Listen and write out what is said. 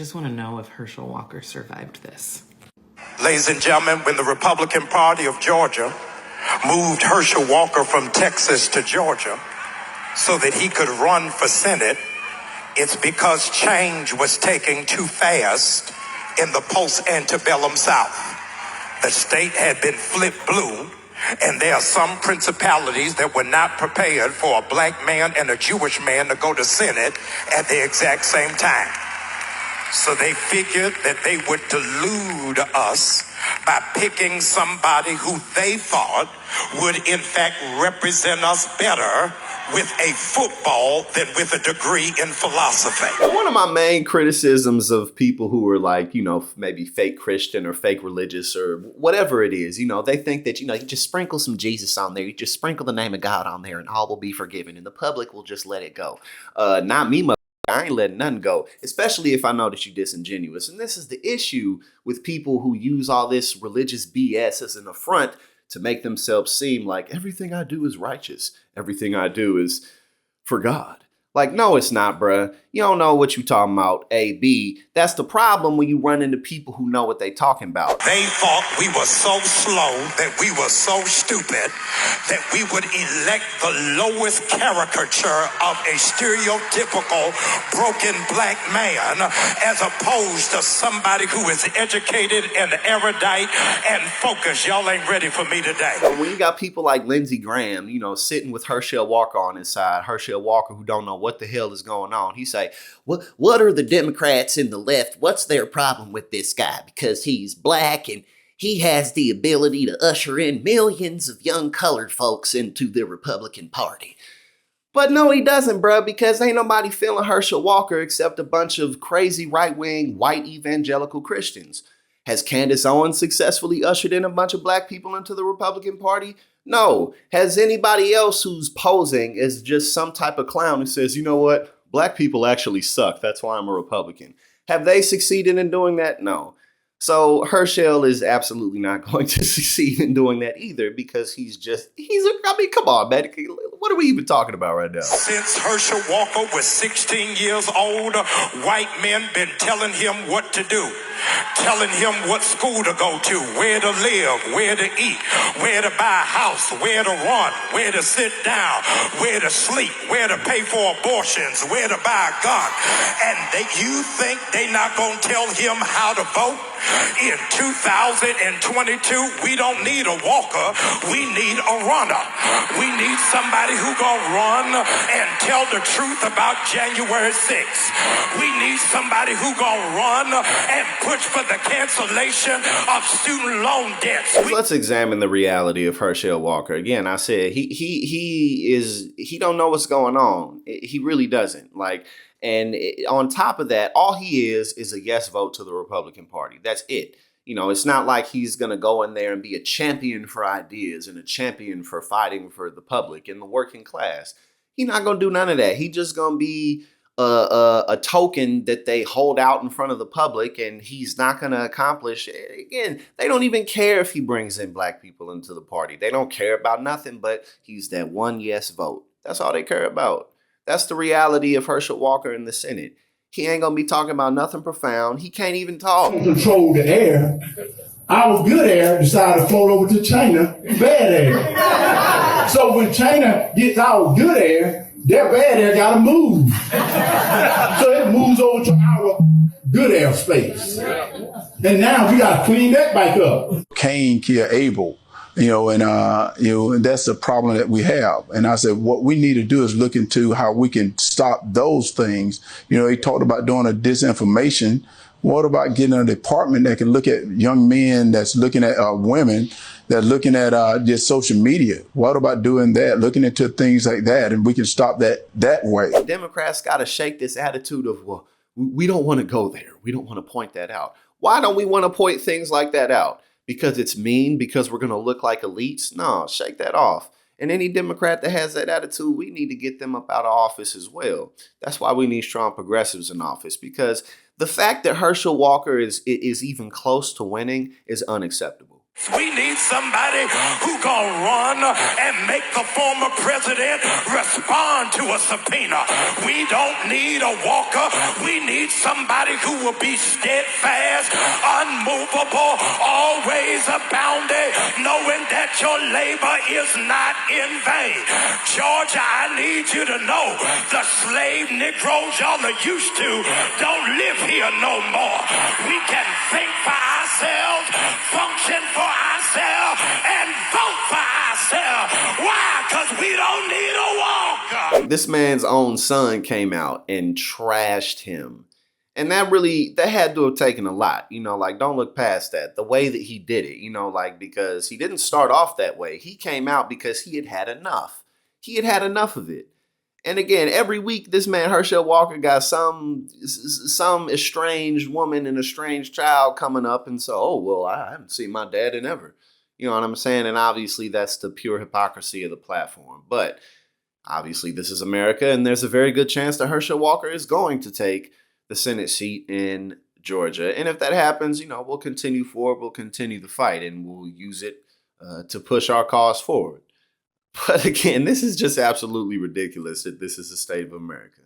just want to know if Herschel Walker survived this. Ladies and gentlemen, when the Republican Party of Georgia moved Herschel Walker from Texas to Georgia so that he could run for Senate, it's because change was taking too fast in the post-antebellum South. The state had been flipped blue, and there are some principalities that were not prepared for a black man and a Jewish man to go to Senate at the exact same time. So they figured that they would delude us by picking somebody who they thought would in fact represent us better with a football than with a degree in philosophy. One of my main criticisms of people who are like, maybe fake Christian or fake religious or whatever it is, they think that, you just sprinkle some Jesus on there, you just sprinkle the name of God on there and all will be forgiven and the public will just let it go. Not me, I ain't letting nothing go, especially if I know that you're disingenuous. And this is the issue with people who use all this religious BS as an affront to make themselves seem like everything I do is righteous. Everything I do is for God. Like, no, it's not, bruh. You don't know what you talking about, A, B. That's the problem when you run into people who know what they talking about. They thought we were so slow, that we were so stupid, that we would elect the lowest caricature of a stereotypical broken black man as opposed to somebody who is educated and erudite and focused. Y'all ain't ready for me today. When you got people like Lindsey Graham, sitting with Herschel Walker on his side, Herschel Walker who don't know what the hell is going on, he say, what are the Democrats in the left? What's their problem with this guy? Because he's black and he has the ability to usher in millions of young colored folks into the Republican Party. But no, he doesn't, bruh, because ain't nobody feeling Herschel Walker except a bunch of crazy right-wing white evangelical Christians. Has Candace Owens successfully ushered in a bunch of black people into the Republican Party? No. Has anybody else who's posing as just some type of clown who says, you know what? Black people actually suck. That's why I'm a Republican. Have they succeeded in doing that? No. So Herschel is absolutely not going to succeed in doing that either because come on, man. What are we even talking about right now? Since Herschel Walker was 16 years old, white men been telling him what to do, telling him what school to go to, where to live, where to eat, where to buy a house, where to run, where to sit down, where to sleep, where to pay for abortions, where to buy a gun. And you think they not gonna tell him how to vote? In 2022, we don't need a walker, we need a runner. We need somebody who gonna run and tell the truth about January 6th. We need somebody who gonna run and push for the cancellation of student loan debts. Let's examine the reality of Herschel Walker. Again, I said he don't know what's going on. He really doesn't. And on top of that, all he is a yes vote to the Republican Party. That's it. It's not like he's going to go in there and be a champion for ideas and a champion for fighting for the public and the working class. He's not going to do none of that. He's just going to be a token that they hold out in front of the public, and he's not going to accomplish. Again, they don't even care if he brings in black people into the party. They don't care about nothing but he's that one yes vote. That's all they care about. That's the reality of Herschel Walker in the Senate. He ain't gonna be talking about nothing profound. He can't even talk. Control the air. Our good air decided to float over to China, bad air. So when China gets our good air, their bad air gotta move. So it moves over to our good air space. And now we gotta clean that back up. Cain killed Abel. And that's the problem that we have. And I said, what we need to do is look into how we can stop those things. He talked about doing a disinformation. What about getting a department that can look at young men, that's looking at women, that's looking at just social media? What about doing that, looking into things like that, and we can stop that way? Democrats got to shake this attitude of, well, we don't want to go there. We don't want to point that out. Why don't we want to point things like that out? Because it's mean? Because we're going to look like elites? No, shake that off. And any Democrat that has that attitude, we need to get them up out of office as well. That's why we need strong progressives in office, because the fact that Herschel Walker is even close to winning is unacceptable. We need somebody who gonna run and make the former president respond to a subpoena. We don't need a Walker. We need somebody who will be steadfast, unmovable, always abounding, knowing that your labor is not in vain. Georgia, I need you to know the slave Negroes y'all are used to don't live here no more. We can think for ourselves, function for ourselves, and vote for ourselves. Why? Because we don't need a Walker. This man's own son came out and trashed him. And that had to have taken a lot, like, don't look past that. The way that he did it, like, because he didn't start off that way. He came out because he had had enough. He had had enough of it. And again, every week, this man, Herschel Walker, got some estranged woman and estranged child coming up and so, oh, well, I haven't seen my dad in ever. You know what I'm saying? And obviously, that's the pure hypocrisy of the platform. But obviously, this is America, and there's a very good chance that Herschel Walker is going to take the Senate seat in Georgia. And if that happens, we'll continue forward, we'll continue the fight, and we'll use it to push our cause forward. But again, this is just absolutely ridiculous that this is the state of America.